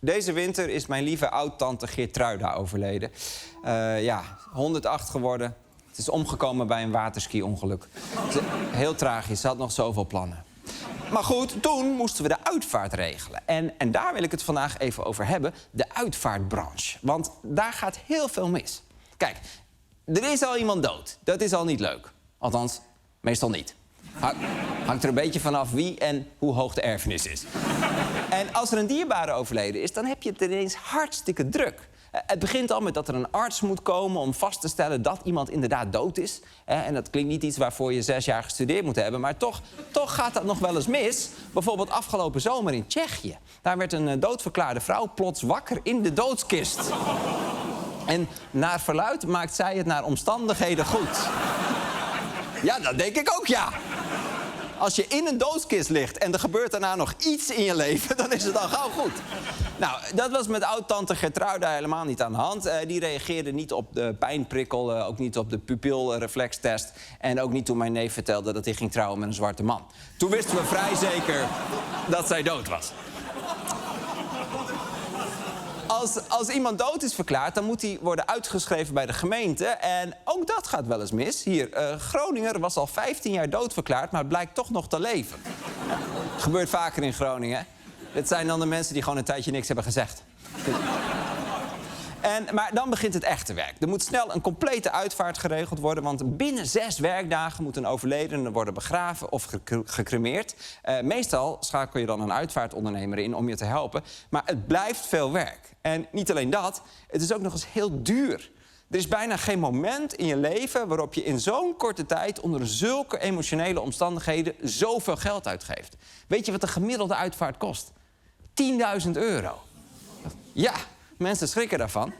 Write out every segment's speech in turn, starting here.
Deze winter is mijn lieve oud-tante Geertruida overleden. 108 geworden. Het is omgekomen bij een waterski-ongeluk. Heel tragisch, ze had nog zoveel plannen. Maar goed, toen moesten we de uitvaart regelen. En daar wil ik het vandaag even over hebben, de uitvaartbranche. Want daar gaat heel veel mis. Kijk, er is al iemand dood. Dat is al niet leuk. Althans, meestal niet. Hangt er een beetje vanaf wie en hoe hoog de erfenis is. En als er een dierbare overleden is, dan heb je het ineens hartstikke druk. Het begint al met dat er een arts moet komen om vast te stellen dat iemand inderdaad dood is. En dat klinkt niet iets waarvoor je 6 jaar gestudeerd moet hebben, maar toch gaat dat nog wel eens mis. Bijvoorbeeld afgelopen zomer in Tsjechië. Daar werd een doodverklaarde vrouw plots wakker in de doodskist. En naar verluidt maakt zij het naar omstandigheden goed. Ja, dat denk ik ook, ja. Als je in een doodskist ligt en er gebeurt daarna nog iets in je leven, dan is het al gauw goed. Nou, dat was met oud-tante Geertruida helemaal niet aan de hand. Die reageerde niet op de pijnprikkel, ook niet op de pupilreflextest. En ook niet toen mijn neef vertelde dat hij ging trouwen met een zwarte man. Toen wisten we vrij zeker dat zij dood was. Als iemand dood is verklaard, dan moet hij worden uitgeschreven bij de gemeente. En ook dat gaat wel eens mis. Hier, Groninger was al 15 jaar doodverklaard, maar blijkt toch nog te leven. Het gebeurt vaker in Groningen. Dit zijn dan de mensen die gewoon een tijdje niks hebben gezegd. Maar dan begint het echte werk. Er moet snel een complete uitvaart geregeld worden, want binnen 6 werkdagen moet een overledene worden begraven of gecremeerd. Meestal schakel je dan een uitvaartondernemer in om je te helpen, maar het blijft veel werk. En niet alleen dat, het is ook nog eens heel duur. Er is bijna geen moment in je leven waarop je in zo'n korte tijd onder zulke emotionele omstandigheden zoveel geld uitgeeft. Weet je wat de gemiddelde uitvaart kost? 10.000 euro. Ja. Mensen schrikken daarvan.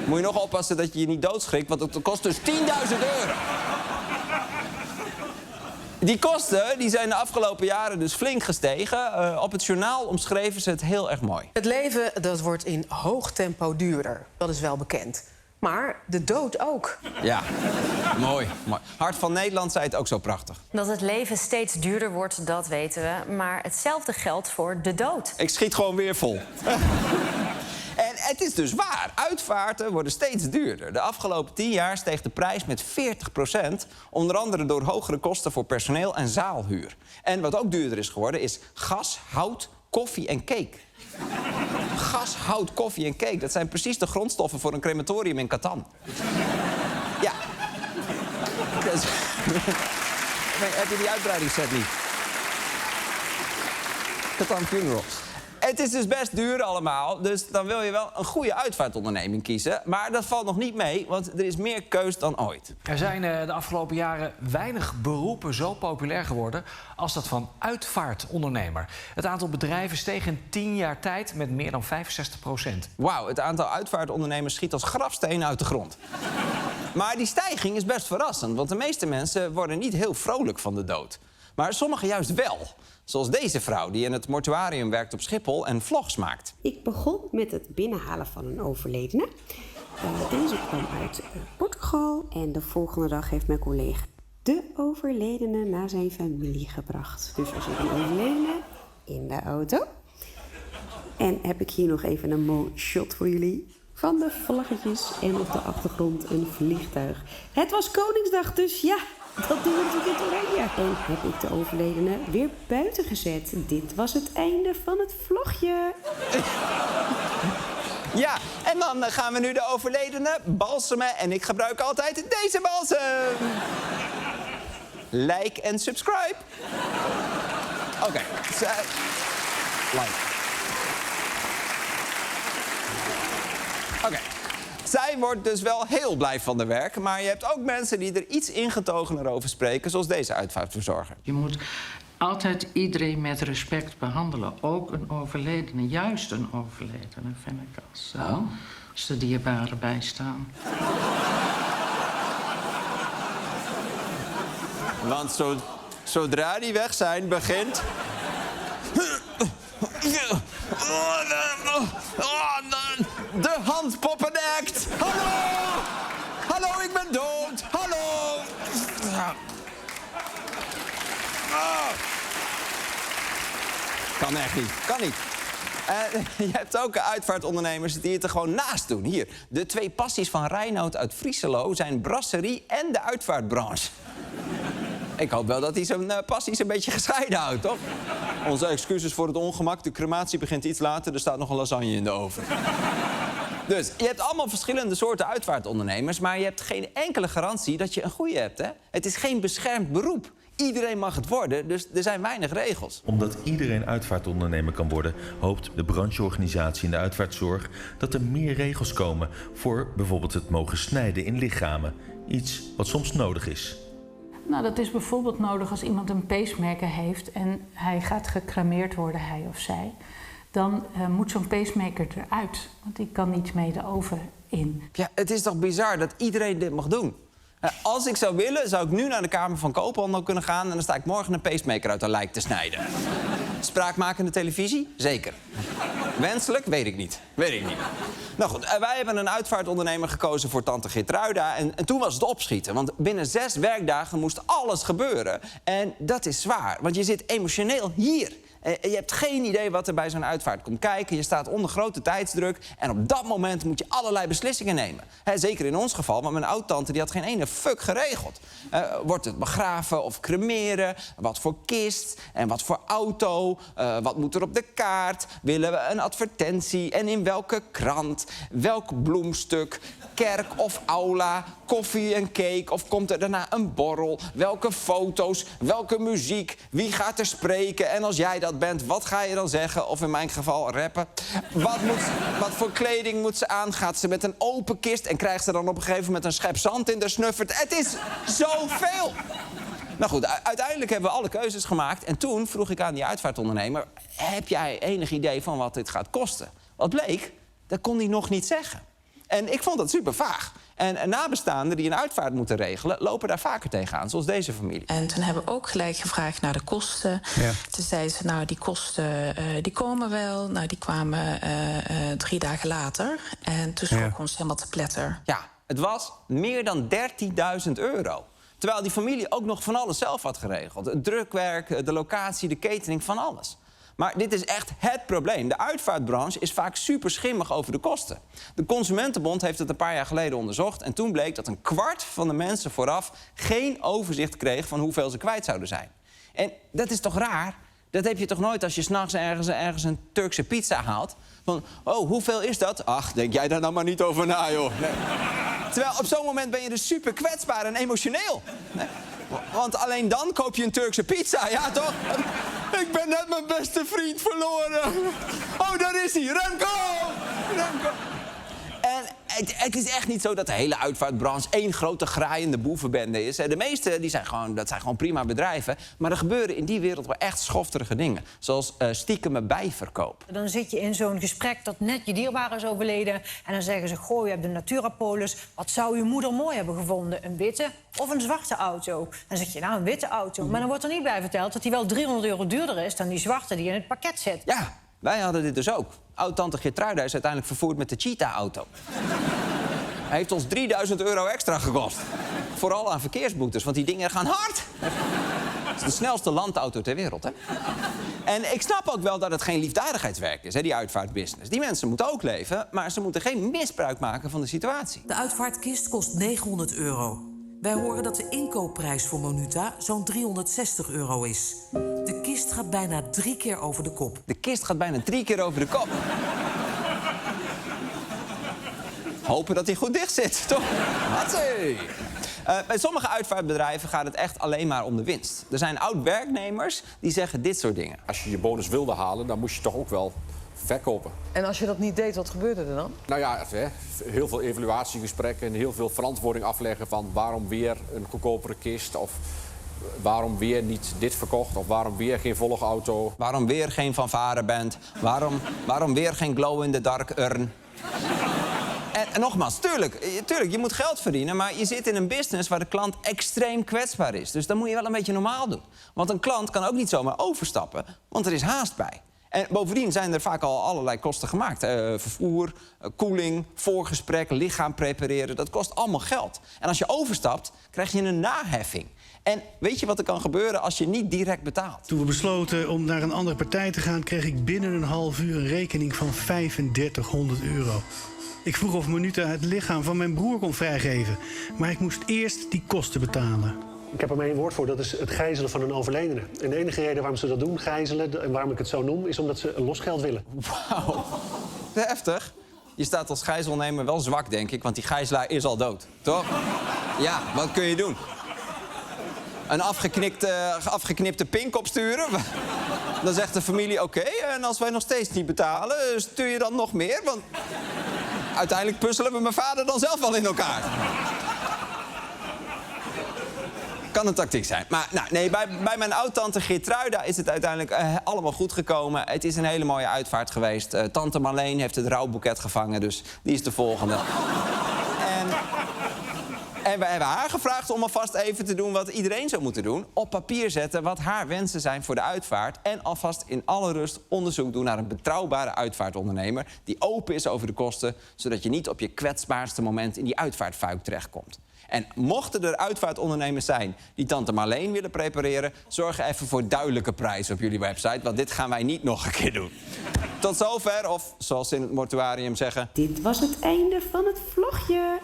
Moet je nog oppassen dat je je niet doodschrikt, want het kost dus 10.000 euro. Die kosten die zijn de afgelopen jaren dus flink gestegen. Op het journaal omschreven ze het heel erg mooi. Het leven dat wordt in hoog tempo duurder. Dat is wel bekend. Maar de dood ook. Ja, mooi. Hart van Nederland zei het ook zo prachtig. Dat het leven steeds duurder wordt, dat weten we. Maar hetzelfde geldt voor de dood. Ik schiet gewoon weer vol. En het is dus waar. Uitvaarten worden steeds duurder. De afgelopen 10 jaar steeg de prijs met 40%. Onder andere door hogere kosten voor personeel en zaalhuur. En wat ook duurder is geworden is gas, hout, koffie en cake. Gas, hout, koffie en cake. Dat zijn precies de grondstoffen voor een crematorium in Catan. Ja. Dus... Heb je die uitbreidingsset niet? Catan Funerals. Het is dus best duur allemaal, dus dan wil je wel een goede uitvaartonderneming kiezen. Maar dat valt nog niet mee, want er is meer keus dan ooit. Er zijn de afgelopen jaren weinig beroepen zo populair geworden als dat van uitvaartondernemer. Het aantal bedrijven steeg in 10 jaar tijd met meer dan 65%. Wauw, het aantal uitvaartondernemers schiet als grafsteen uit de grond. Maar die stijging is best verrassend, want de meeste mensen worden niet heel vrolijk van de dood. Maar sommigen juist wel. Zoals deze vrouw die in het mortuarium werkt op Schiphol en vlogs maakt. Ik begon met het binnenhalen van een overledene. Deze kwam uit Portugal. En de volgende dag heeft mijn collega de overledene naar zijn familie gebracht. Dus er zit een overledene in de auto. En heb ik hier nog even een mooi shot voor jullie. Van de vlaggetjes en op de achtergrond een vliegtuig. Het was Koningsdag, dus ja... Dat doen we natuurlijk in het oranje. En heb ik de overledene weer buiten gezet. Dit was het einde van het vlogje. Ja, en dan gaan we nu de overledene balsemen. En ik gebruik altijd deze balsem. Like en subscribe. Oké. Like. Oké. Zij wordt dus wel heel blij van de werk, maar je hebt ook mensen die er iets ingetogener over spreken, zoals deze uitvaartverzorger. Je moet altijd iedereen met respect behandelen, ook een overledene, juist een overledene, vind ik, als de dierbaren bijstaan. Want zodra die weg zijn, begint... De handpoppenact! Hallo! Hallo, ik ben dood! Hallo! Kan echt niet. Kan niet. En je hebt ook uitvaartondernemers die het er gewoon naast doen. Hier, de 2 passies van Reinoud uit Frieselo zijn brasserie en de uitvaartbranche. Ik hoop wel dat hij zijn passies een beetje gescheiden houdt, toch? Onze excuses voor het ongemak. De crematie begint iets later. Er staat nog een lasagne in de oven. Dus je hebt allemaal verschillende soorten uitvaartondernemers... maar je hebt geen enkele garantie dat je een goede hebt, hè? Het is geen beschermd beroep. Iedereen mag het worden, dus er zijn weinig regels. Omdat iedereen uitvaartondernemer kan worden... hoopt de brancheorganisatie in de uitvaartzorg dat er meer regels komen... voor bijvoorbeeld het mogen snijden in lichamen. Iets wat soms nodig is. Nou, dat is bijvoorbeeld nodig als iemand een pacemaker heeft... en hij gaat gecremeerd worden, hij of zij. Dan moet zo'n pacemaker eruit, want die kan niet mee de oven in. Ja, het is toch bizar dat iedereen dit mag doen? Als ik zou willen, zou ik nu naar de Kamer van Koophandel kunnen gaan... en dan sta ik morgen een pacemaker uit een lijk te snijden. Spraakmakende televisie? Zeker. Wenselijk? Weet ik niet. Nou goed, wij hebben een uitvaartondernemer gekozen voor tante Geertruida... en toen was het opschieten, want binnen 6 werkdagen moest alles gebeuren. En dat is zwaar, want je zit emotioneel hier... Je hebt geen idee wat er bij zo'n uitvaart komt kijken. Je staat onder grote tijdsdruk. En op dat moment moet je allerlei beslissingen nemen. Zeker in ons geval, want mijn oud-tante die had geen ene fuck geregeld. Wordt het begraven of cremeren? Wat voor kist? En wat voor auto? Wat moet er op de kaart? Willen we een advertentie? En in welke krant? Welk bloemstuk? Kerk of aula? Koffie en cake? Of komt er daarna een borrel? Welke foto's? Welke muziek? Wie gaat er spreken? En als jij dat bent, wat ga je dan zeggen? Of in mijn geval rappen. Wat voor kleding moet ze aan? Gaat ze met een open kist en krijgt ze dan op een gegeven moment een schep zand in de snuffert? Het is zoveel! Nou goed, uiteindelijk hebben we alle keuzes gemaakt. En toen vroeg ik aan die uitvaartondernemer... heb jij enig idee van wat dit gaat kosten? Wat bleek, dat kon hij nog niet zeggen. En ik vond dat super vaag. En nabestaanden die een uitvaart moeten regelen... lopen daar vaker tegenaan, zoals deze familie. En toen hebben we ook gelijk gevraagd naar de kosten. Ja. Toen zeiden ze, nou, die kosten die komen wel. Nou, die kwamen 3 dagen later. En toen schrok ons helemaal te pletter. Ja, het was meer dan €13.000. Terwijl die familie ook nog van alles zelf had geregeld. Het drukwerk, de locatie, de catering, van alles. Maar dit is echt het probleem. De uitvaartbranche is vaak super schimmig over de kosten. De Consumentenbond heeft het een paar jaar geleden onderzocht... en toen bleek dat 1/4 van de mensen vooraf geen overzicht kreeg... van hoeveel ze kwijt zouden zijn. En dat is toch raar? Dat heb je toch nooit als je 's nachts ergens een Turkse pizza haalt? Van, oh, hoeveel is dat? Ach, denk jij daar nou maar niet over na, joh. Nee. Terwijl op zo'n moment ben je dus super kwetsbaar en emotioneel. Nee. Want alleen dan koop je een Turkse pizza, ja toch? Ik ben net mijn beste vriend verloren. Oh, daar is hij, Remco! En het is echt niet zo dat de hele uitvaartbranche 1 grote graaiende boevenbende is. De meeste zijn gewoon prima bedrijven. Maar er gebeuren in die wereld wel echt schofterige dingen. Zoals stiekeme bijverkoop. Dan zit je in zo'n gesprek dat net je dierbare is overleden. En dan zeggen ze, goh, je hebt de Naturapolis. Wat zou je moeder mooi hebben gevonden? Een witte of een zwarte auto? Dan zeg je, nou, een witte auto. Maar dan wordt er niet bij verteld dat die wel €300 duurder is... dan die zwarte die in het pakket zit. Ja, wij hadden dit dus ook. Oud-tante Geertruida is uiteindelijk vervoerd met de Cheetah-auto. Hij heeft ons €3.000 extra gekost. Vooral aan verkeersboetes, want die dingen gaan hard. Het is de snelste landauto ter wereld, hè? En ik snap ook wel dat het geen liefdadigheidswerk is, hè, die uitvaartbusiness. Die mensen moeten ook leven, maar ze moeten geen misbruik maken van de situatie. De uitvaartkist kost €900. Wij horen dat de inkoopprijs voor Monuta zo'n €360 is. De kist gaat bijna 3 keer over de kop. De kist gaat bijna 3 keer over de kop. Hopen dat hij goed dicht zit, toch? Hatsé! Bij sommige uitvaartbedrijven gaat het echt alleen maar om de winst. Er zijn oud-werknemers die zeggen dit soort dingen. Als je je bonus wilde halen, dan moest je toch ook wel verkopen. En als je dat niet deed, wat gebeurde er dan? Nou ja, heel veel evaluatiegesprekken en heel veel verantwoording afleggen van waarom weer een goedkopere kist of waarom weer niet dit verkocht of waarom weer geen volgauto. Waarom weer geen fanfareband? Waarom weer geen glow-in-the-dark urn? En nogmaals, tuurlijk, je moet geld verdienen... maar je zit in een business waar de klant extreem kwetsbaar is. Dus dan moet je wel een beetje normaal doen. Want een klant kan ook niet zomaar overstappen, want er is haast bij. En bovendien zijn er vaak al allerlei kosten gemaakt. Vervoer, koeling, voorgesprek, lichaam prepareren. Dat kost allemaal geld. En als je overstapt, krijg je een naheffing. En weet je wat er kan gebeuren als je niet direct betaalt? Toen we besloten om naar een andere partij te gaan, kreeg ik binnen een half uur een rekening van 3500 euro. Ik vroeg of Monuta het lichaam van mijn broer kon vrijgeven. Maar ik moest eerst die kosten betalen. Ik heb er maar één woord voor, dat is het gijzelen van een overledene. En de enige reden waarom ze dat doen, gijzelen, en waarom ik het zo noem, is omdat ze losgeld willen. Wauw, heftig. Je staat als gijzelnemer wel zwak, denk ik, want die gijzelaar is al dood, toch? Ja, wat kun je doen? Een afgeknipte pink opsturen? Dan zegt de familie, oké, en als wij nog steeds niet betalen, stuur je dan nog meer? Want uiteindelijk puzzelen we mijn vader dan zelf wel in elkaar. Kan een tactiek zijn. Maar nee, bij mijn oud-tante Geertruida is het uiteindelijk allemaal goed gekomen. Het is een hele mooie uitvaart geweest. Tante Marleen heeft het rouwboeket gevangen, dus die is de volgende. En we hebben haar gevraagd om alvast even te doen wat iedereen zou moeten doen. Op papier zetten wat haar wensen zijn voor de uitvaart. En alvast in alle rust onderzoek doen naar een betrouwbare uitvaartondernemer die open is over de kosten, zodat je niet op je kwetsbaarste moment in die uitvaartfuik terechtkomt. En mochten er uitvaartondernemers zijn die tante Marleen willen prepareren, zorg even voor duidelijke prijzen op jullie website, want dit gaan wij niet nog een keer doen. Tot zover, of zoals ze in het mortuarium zeggen... Dit was het einde van het vlogje.